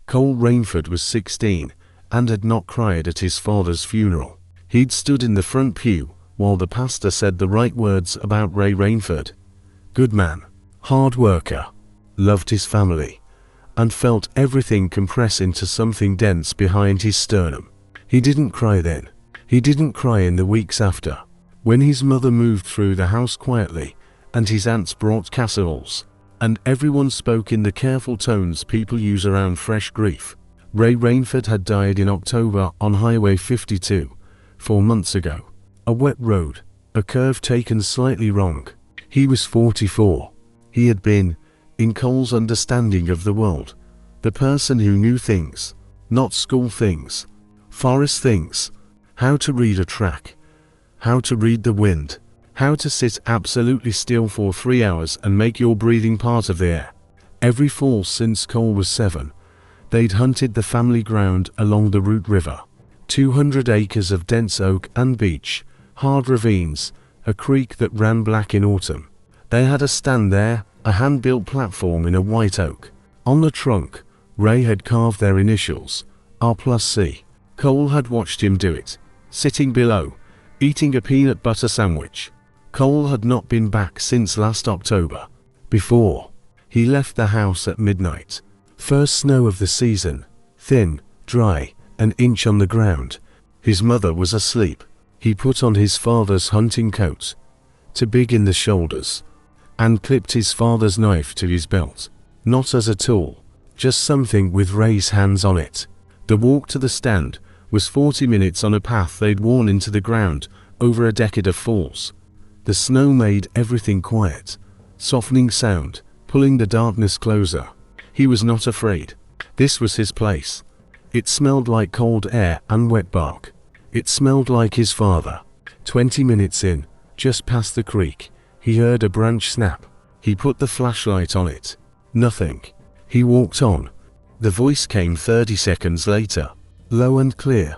Cole Rainford was 16 and had not cried at his father's funeral. He'd stood in the front pew while the pastor said the right words about Ray Rainford. Good man, hard worker, loved his family, and felt everything compress into something dense behind his sternum. He didn't cry then. He didn't cry in the weeks after, when his mother moved through the house quietly, and his aunts brought casseroles, and everyone spoke in the careful tones people use around fresh grief. Ray Rainford had died in October on Highway 52, 4 months ago. A wet road, a curve taken slightly wrong. He was 44. He had been, in Cole's understanding of the world, the person who knew things, not school things, forest things, how to read a track, how to read the wind, how to sit absolutely still for 3 hours and make your breathing part of the air. Every fall since Cole was 7, they'd hunted the family ground along the Root River. 200 acres of dense oak and beech, hard ravines, a creek that ran black in autumn. They had a stand there, a hand-built platform in a white oak. On the trunk, Ray had carved their initials, R+C. Cole had watched him do it, sitting below, eating a peanut butter sandwich. Cole had not been back since last October. Before, he left the house at midnight. First snow of the season, thin, dry, an inch on the ground. His mother was asleep. He put on his father's hunting coat, too big in the shoulders, and clipped his father's knife to his belt. Not as a tool, just something with Ray's hands on it. The walk to the stand was 40 minutes on a path they'd worn into the ground over a decade of falls. The snow made everything quiet, softening sound, pulling the darkness closer. He was not afraid. This was his place. It smelled like cold air and wet bark. It smelled like his father. 20 minutes in, just past the creek, he heard a branch snap. He put the flashlight on it. Nothing. He walked on. The voice came 30 seconds later, low and clear,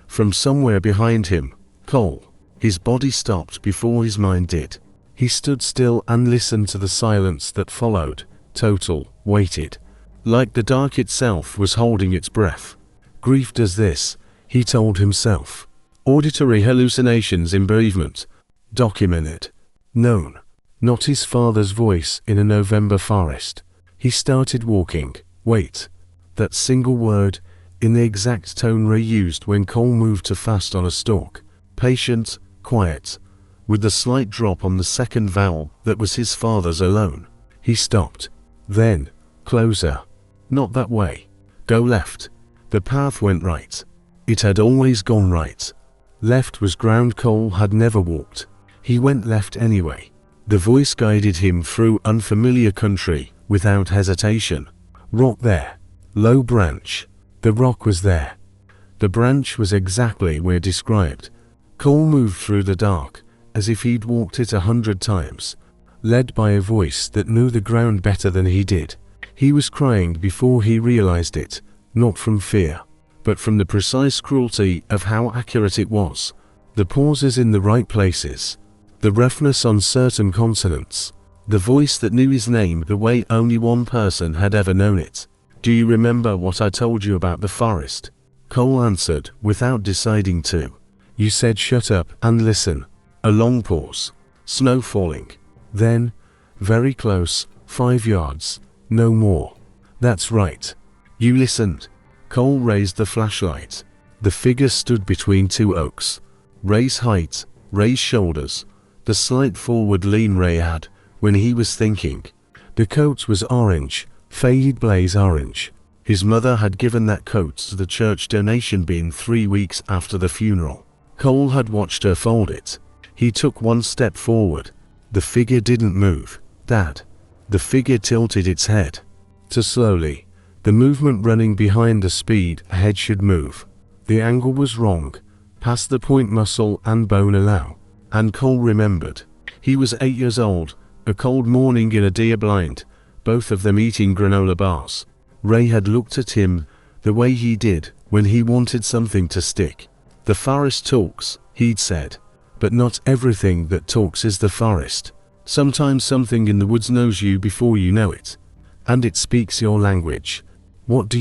from somewhere behind him. Cole. His body stopped before his mind did. He stood still and listened to the silence that followed, total, waited, like the dark itself was holding its breath. Grief does this, he told himself. Auditory hallucinations in bereavement. Documented. Known. Not his father's voice in a November forest. He started walking. Wait. That single word, in the exact tone Ray used when Cole moved to fast on a stalk. Patient, quiet, with the slight drop on the second vowel that was his father's alone. He stopped. Then, closer. Not that way. Go left. The path went right. It had always gone right. Left was ground Cole had never walked. He went left anyway. The voice guided him through unfamiliar country, without hesitation. Rock there. Low branch. The rock was there. The branch was exactly where described. Cole moved through the dark, as if he'd walked it 100 times, led by a voice that knew the ground better than he did. He was crying before he realized it, not from fear, but from the precise cruelty of how accurate it was. The pauses in the right places, the roughness on certain consonants, the voice that knew his name the way only one person had ever known it. Do you remember what I told you about the forest? Cole answered, without deciding to. You said shut up and listen. A long pause. Snow falling. Then, very close, 5 yards, no more. That's right. You listened. Cole raised the flashlight. The figure stood between 2 oaks. Ray's height, Ray's shoulders, the slight forward lean Ray had when he was thinking. The coat was orange, faded blaze orange. His mother had given that coat to the church donation bin 3 weeks after the funeral. Cole had watched her fold it. He took 1 step forward. The figure didn't move. Dad. The figure tilted its head. Too slowly. The movement running behind the speed a head should move. The angle was wrong, past the point muscle and bone allow. And Cole remembered. He was 8 years old, a cold morning in a deer blind, both of them eating granola bars. Ray had looked at him the way he did when he wanted something to stick. The forest talks, he'd said, but not everything that talks is the forest. Sometimes something in the woods knows you before you know it, and it speaks your language. What do?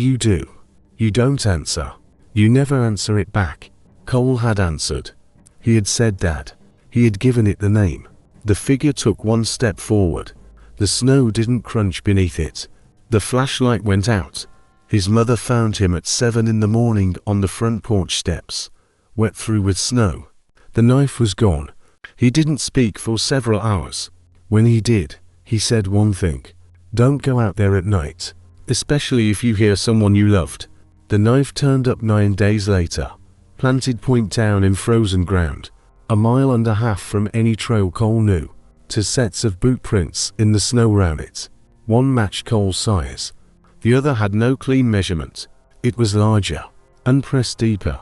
You don't answer. You never answer it back. Cole had answered. He had said Dad. He had given it the name. The figure took one step forward. The snow didn't crunch beneath it. The flashlight went out. His mother found him at 7 in the morning on the front porch steps, wet through with snow. The knife was gone. He didn't speak for several hours. When he did, he said one thing. Don't go out there at night, especially if you hear someone you loved. The knife turned up 9 days later, planted point down in frozen ground, a mile and a half from any trail Cole knew. 2 sets of boot prints in the snow around it. One matched Cole's size. The other had no clean measurement. It was larger, and pressed deeper,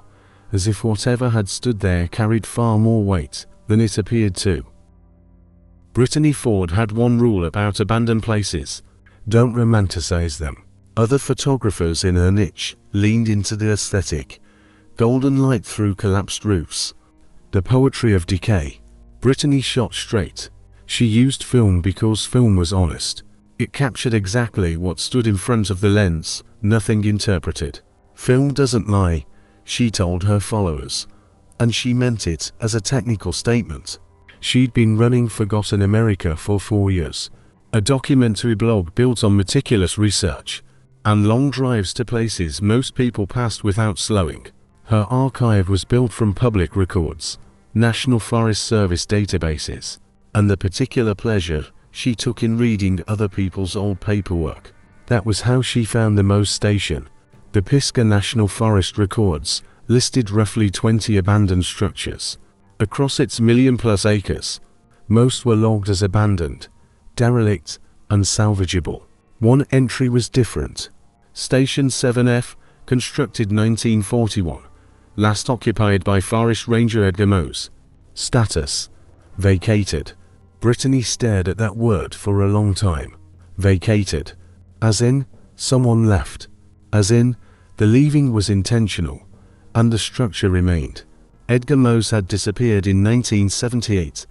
as if whatever had stood there carried far more weight than it appeared to. Brittany Ford had one rule about abandoned places: don't romanticize them. Other photographers in her niche leaned into the aesthetic. Golden light through collapsed roofs. The poetry of decay. Brittany shot straight. She used film because film was honest. It captured exactly what stood in front of the lens, nothing interpreted. Film doesn't lie, she told her followers. And she meant it as a technical statement. She'd been running Forgotten America for 4 years. A documentary blog built on meticulous research and long drives to places most people passed without slowing. Her archive was built from public records, National Forest Service databases, and the particular pleasure she took in reading other people's old paperwork. That was how she found the Moose Station. The Pisgah National Forest records listed roughly 20 abandoned structures across its million-plus acres. Most were logged as abandoned, derelict, unsalvageable. One entry was different. Station 7F, constructed 1941, last occupied by Forest Ranger Edgar Moose. Status: vacated. Brittany stared at that word for a long time. Vacated. As in, someone left. As in, the leaving was intentional, and the structure remained. Edgar Moose had disappeared in 1978.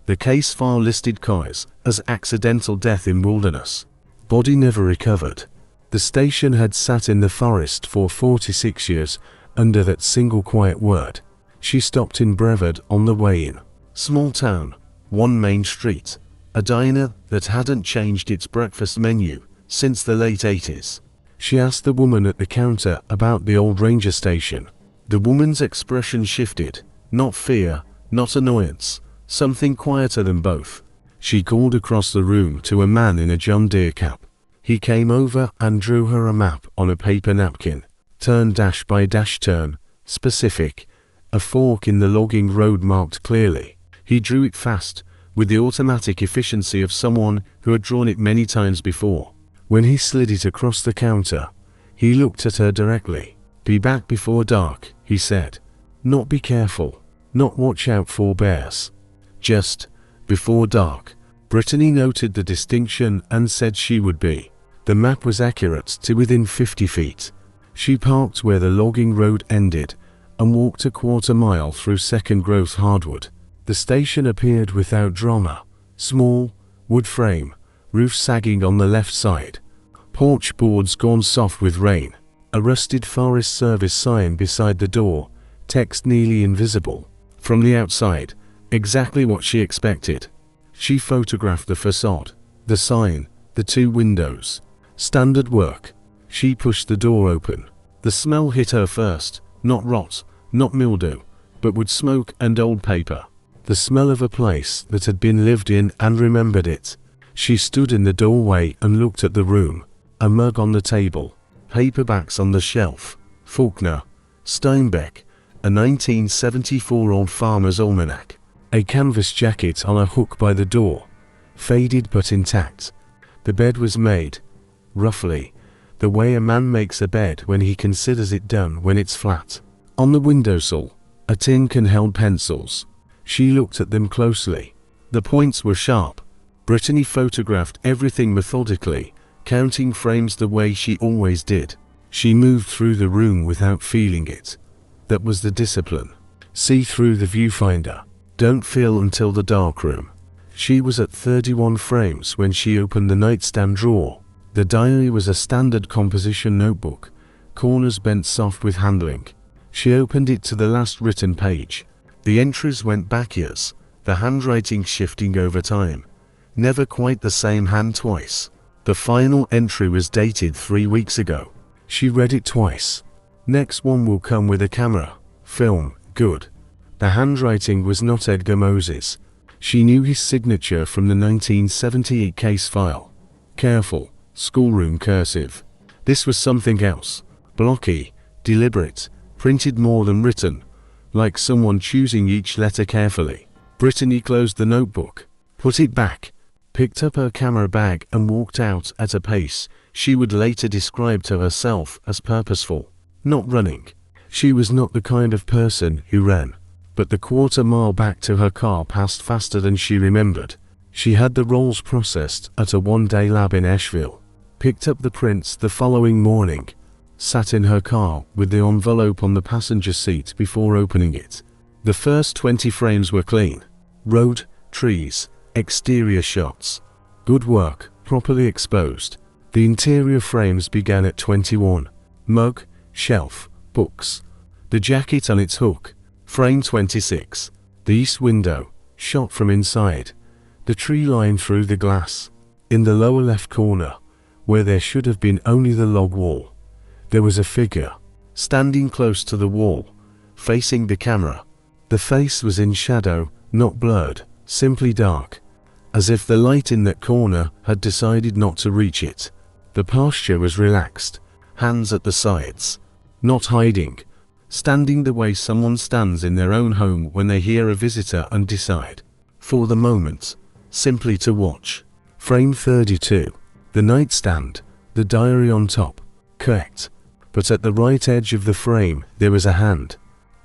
The case file listed cause as accidental death in wilderness. Body never recovered. The station had sat in the forest for 46 years under that single quiet word. She stopped in Brevard on the way in. Small town. One main street, a diner that hadn't changed its breakfast menu since the late 80s. She asked the woman at the counter about the old ranger station. The woman's expression shifted, not fear, not annoyance, something quieter than both. She called across the room to a man in a John Deere cap. He came over and drew her a map on a paper napkin. Turn dash by dash turn, specific, a fork in the logging road marked clearly. He drew it fast, with the automatic efficiency of someone who had drawn it many times before. When he slid it across the counter, he looked at her directly. Be back before dark, he said. Not be careful, not watch out for bears. Just before dark. Brittany noted the distinction and said she would be. The map was accurate to within 50 feet. She parked where the logging road ended and walked a quarter mile through second growth hardwood. The station appeared without drama. Small, wood frame, roof sagging on the left side. Porch boards gone soft with rain. A rusted Forest Service sign beside the door, text nearly invisible. From the outside, exactly what she expected. She photographed the facade, the sign, the 2 windows. Standard work. She pushed the door open. The smell hit her first, not rot, not mildew, but wood smoke and old paper. The smell of a place that had been lived in and remembered it. She stood in the doorway and looked at the room. A mug on the table, paperbacks on the shelf, Faulkner, Steinbeck, a 1974 Old Farmer's Almanac, a canvas jacket on a hook by the door, faded but intact. The bed was made, roughly, the way a man makes a bed when he considers it done when it's flat. On the windowsill, a tin can held pencils. She looked at them closely. The points were sharp. Brittany photographed everything methodically, counting frames the way she always did. She moved through the room without feeling it. That was the discipline. See through the viewfinder. Don't feel until the darkroom. She was at 31 frames when she opened the nightstand drawer. The diary was a standard composition notebook, corners bent soft with handling. She opened it to the last written page. The entries went back years, the handwriting shifting over time. Never quite the same hand twice. The final entry was dated 3 weeks ago. She read it twice. Next one will come with a camera. Film. Good. The handwriting was not Edgar Moses. She knew his signature from the 1978 case file. Careful. Schoolroom cursive. This was something else. Blocky. Deliberate. Printed more than written. Like someone choosing each letter carefully. Brittany closed the notebook. Put it back. Picked up her camera bag and walked out at a pace she would later describe to herself as purposeful. Not running. She was not the kind of person who ran. But the quarter-mile back to her car passed faster than she remembered. She had the rolls processed at a one-day lab in Asheville. Picked up the prints the following morning. Sat in her car with the envelope on the passenger seat before opening it. The first 20 frames were clean. Road, trees, exterior shots. Good work, properly exposed. The interior frames began at 21. Mug, shelf, books. The jacket on its hook. Frame 26. The east window, shot from inside. The tree line through the glass. In the lower left corner, where there should have been only the log wall, there was a figure, standing close to the wall, facing the camera. The face was in shadow, not blurred, simply dark. As if the light in that corner had decided not to reach it. The posture was relaxed, hands at the sides. Not hiding. Standing the way someone stands in their own home when they hear a visitor and decide, for the moment, simply to watch. Frame 32. The nightstand, the diary on top. Correct. But at the right edge of the frame there was a hand.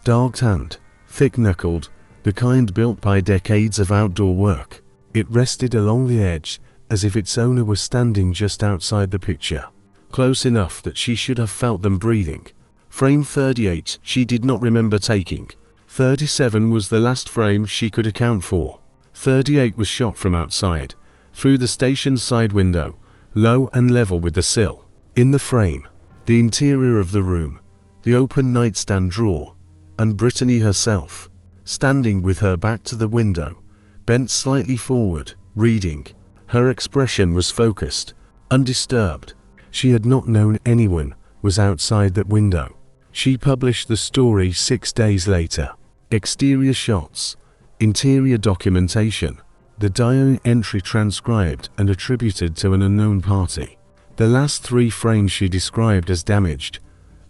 Dark hand, thick-knuckled, the kind built by decades of outdoor work. It rested along the edge, as if its owner was standing just outside the picture. Close enough that she should have felt them breathing. Frame 38 she did not remember taking. 37 was the last frame she could account for. 38 was shot from outside, through the station's side window, low and level with the sill. In the frame, the interior of the room, the open nightstand drawer, and Brittany herself, standing with her back to the window, bent slightly forward, reading. Her expression was focused, undisturbed. She had not known anyone was outside that window. She published the story 6 days later. Exterior shots, interior documentation, the diary entry transcribed and attributed to an unknown party. The last 3 frames she described as damaged.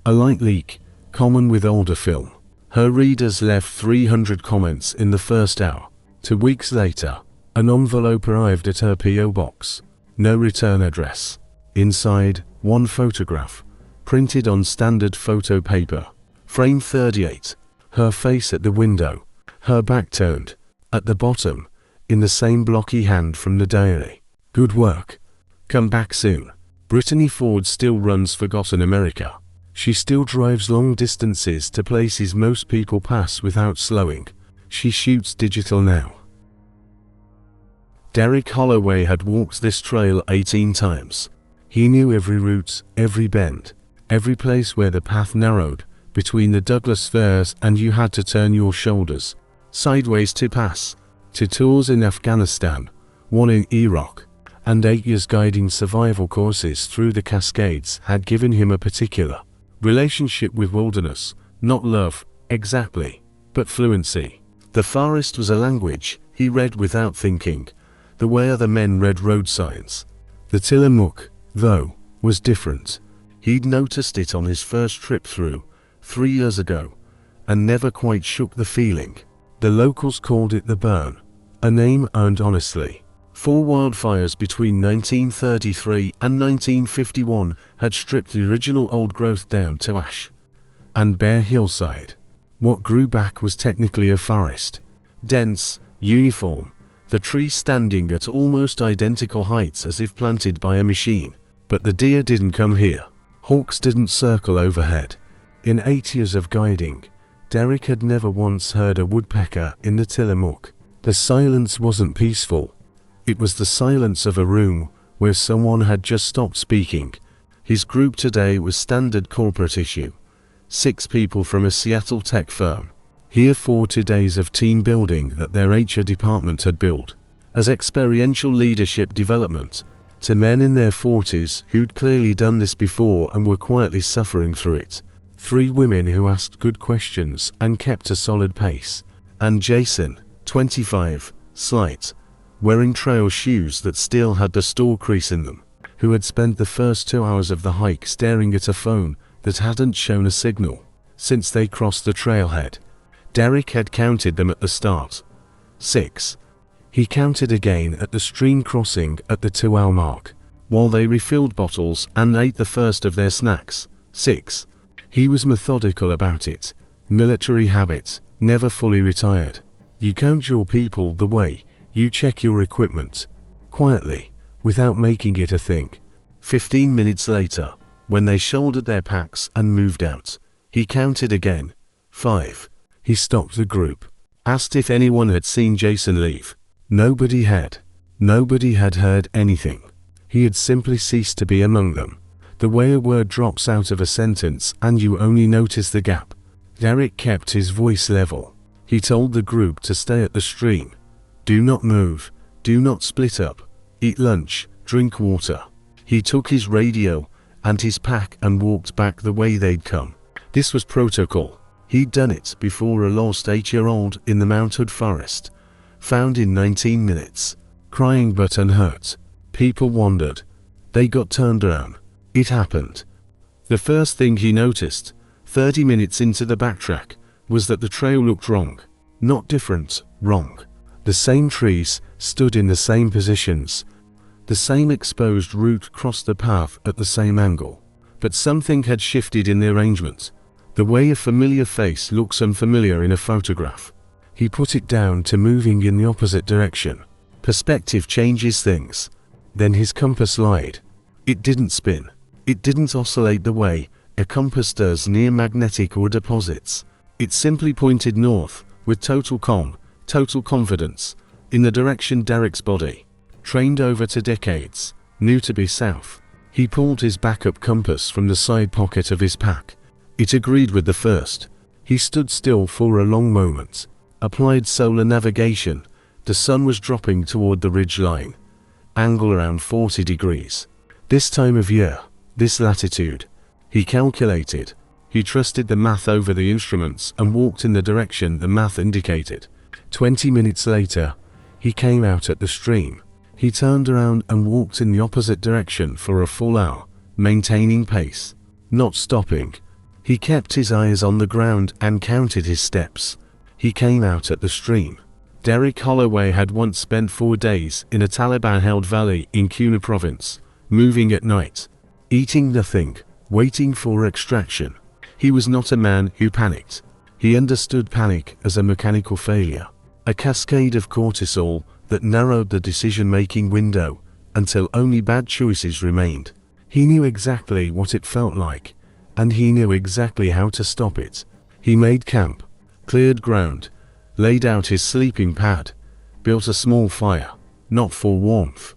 A light leak, common with older film. Her readers left 300 comments in the first hour. 2 weeks later, an envelope arrived at her P.O. box. No return address. Inside, 1 photograph, printed on standard photo paper. Frame 38. Her face at the window, her back turned. At the bottom, in the same blocky hand from the diary. Good work. Come back soon. Brittany Ford still runs Forgotten America. She still drives long distances to places most people pass without slowing. She shoots digital now. Derek Holloway had walked this trail 18 times. He knew every route, every bend, every place where the path narrowed between the Douglas firs and you had to turn your shoulders sideways to pass. 2 tours in Afghanistan, 1 in Iraq, and 8 years guiding survival courses through the Cascades had given him a particular relationship with wilderness, not love, exactly, but fluency. The forest was a language he read without thinking, the way other men read road signs. The Tillamook, though, was different. He'd noticed it on his first trip through, 3 years ago, and never quite shook the feeling. The locals called it the Burn, a name earned honestly. 4 wildfires between 1933 and 1951 had stripped the original old growth down to ash and bare hillside. What grew back was technically a forest. Dense, uniform, the trees standing at almost identical heights as if planted by a machine. But the deer didn't come here. Hawks didn't circle overhead. In 8 years of guiding, Derek had never once heard a woodpecker in the Tillamook. The silence wasn't peaceful. It was the silence of a room where someone had just stopped speaking. His group today was standard corporate issue. 6 people from a Seattle tech firm. Here 40 days of team building that their HR department had built as experiential leadership development to men in their 40s who'd clearly done this before and were quietly suffering through it. 3 women who asked good questions and kept a solid pace. And Jason, 25, slight, wearing trail shoes that still had the store crease in them, who had spent the first 2 hours of the hike staring at a phone that hadn't shown a signal since they crossed the trailhead. Derek had counted them at the start. 6. He counted again at the stream crossing at the 2-hour mark, while they refilled bottles and ate the first of their snacks. 6. He was methodical about it. Military habit, never fully retired. You count your people the way you check your equipment. Quietly, without making it a thing. 15 minutes later, when they shouldered their packs and moved out, he counted again. 5. He stopped the group, asked if anyone had seen Jason leave. Nobody had. Nobody had heard anything. He had simply ceased to be among them. The way a word drops out of a sentence and you only notice the gap. Derek kept his voice level. He told the group to stay at the stream. Do not move. Do not split up. Eat lunch. Drink water. He took his radio and his pack and walked back the way they'd come. This was protocol. He'd done it before a lost 8-year-old in the Mount Hood forest. Found in 19 minutes. Crying but unhurt. People wondered. They got turned around. It happened. The first thing he noticed, 30 minutes into the backtrack, was that the trail looked wrong. Not different, wrong. The same trees stood in the same positions. The same exposed route crossed the path at the same angle. But something had shifted in the arrangement. The way a familiar face looks unfamiliar in a photograph. He put it down to moving in the opposite direction. Perspective changes things. Then his compass lied. It didn't spin. It didn't oscillate the way a compass does near magnetic ore deposits. It simply pointed north, with total confidence, in the direction Derek's body, trained over to decades, knew to be south. He pulled his backup compass from the side pocket of his pack. It agreed with the first. He stood still for a long moment. Applied solar navigation. The sun was dropping toward the ridge line. Angle around 40 degrees. This time of year, this latitude. He calculated. He trusted the math over the instruments and walked in the direction the math indicated. 20 minutes later, he came out at the stream. He turned around and walked in the opposite direction for a full hour, maintaining pace, not stopping. He kept his eyes on the ground and counted his steps. He came out at the stream. Derek Holloway had once spent 4 days in a Taliban-held valley in Kuna province, moving at night, eating nothing, waiting for extraction. He was not a man who panicked. He understood panic as a mechanical failure, a cascade of cortisol that narrowed the decision-making window until only bad choices remained. He knew exactly what it felt like, and he knew exactly how to stop it. He made camp, cleared ground, laid out his sleeping pad, built a small fire, not for warmth.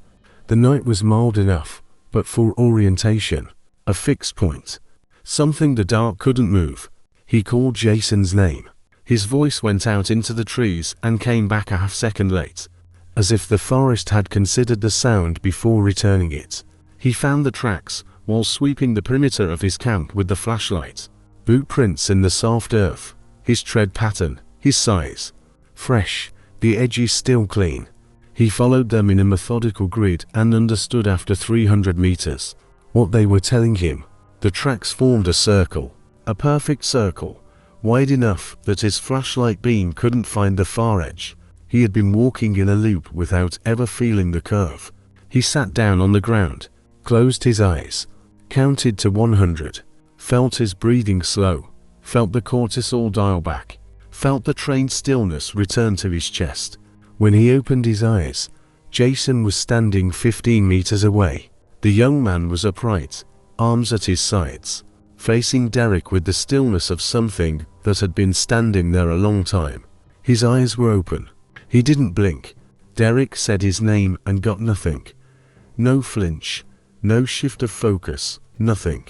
The night was mild enough, but for orientation, a fixed point, something the dark couldn't move. He called Jason's name. His voice went out into the trees and came back a half-second late, as if the forest had considered the sound before returning it. He found the tracks while sweeping the perimeter of his camp with the flashlight. Boot prints in the soft earth, his tread pattern, his size. Fresh, the edges still clean. He followed them in a methodical grid and understood after 300 meters what they were telling him. The tracks formed a circle, a perfect circle, wide enough that his flashlight beam couldn't find the far edge. He had been walking in a loop without ever feeling the curve. He sat down on the ground, closed his eyes, counted to 100, felt his breathing slow, felt the cortisol dial back, felt the trained stillness return to his chest. When he opened his eyes, Jason was standing 15 meters away. The young man was upright, arms at his sides, facing Derek with the stillness of something that had been standing there a long time. His eyes were open. He didn't blink. Derek said his name and got nothing. No flinch. No shift of focus. Nothing.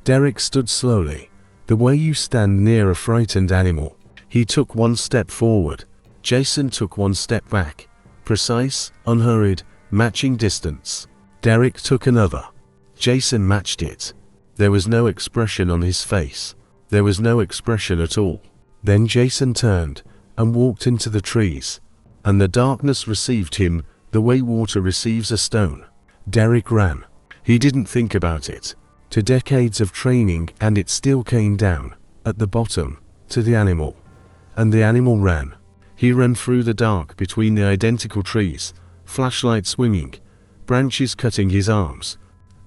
Derek stood slowly, the way you stand near a frightened animal. He took one step forward. Jason took one step back. Precise, unhurried, matching distance. Derek took another. Jason matched it. There was no expression on his face. There was no expression at all. Then Jason turned and walked into the trees, and the darkness received him the way water receives a stone. Derek ran. He didn't think about it. To decades of training, and it still came down, at the bottom, to the animal. And the animal ran. He ran through the dark between the identical trees, flashlight swinging, branches cutting his arms.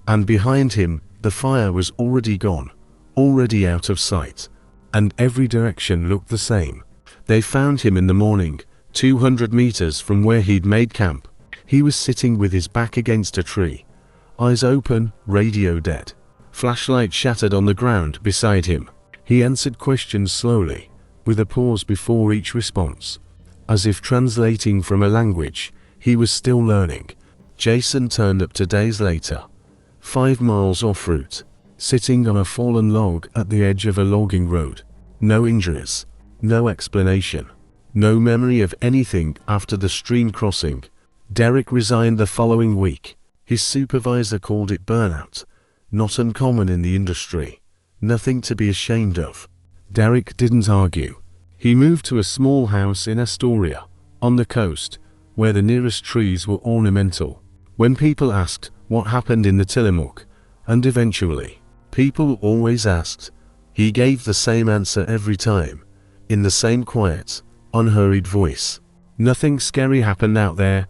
And behind him, the fire was already gone, already out of sight. And every direction looked the same. They found him in the morning, 200 meters from where he'd made camp. He was sitting with his back against a tree, eyes open, radio dead. Flashlight shattered on the ground beside him. He answered questions slowly, with a pause before each response, as if translating from a language he was still learning. Jason turned up 2 days later, 5 miles off route, sitting on a fallen log at the edge of a logging road. No injuries, no explanation, no memory of anything after the stream crossing. Derek resigned the following week. His supervisor called it burnout. Not uncommon in the industry. Nothing to be ashamed of. Derek didn't argue. He moved to a small house in Astoria, on the coast, where the nearest trees were ornamental. When people asked what happened in the Tillamook, and eventually, people always asked, he gave the same answer every time, in the same quiet, unhurried voice. Nothing scary happened out there.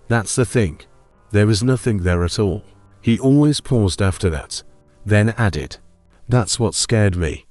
That's the thing. There was nothing there at all. He always paused after that, then added, "That's what scared me."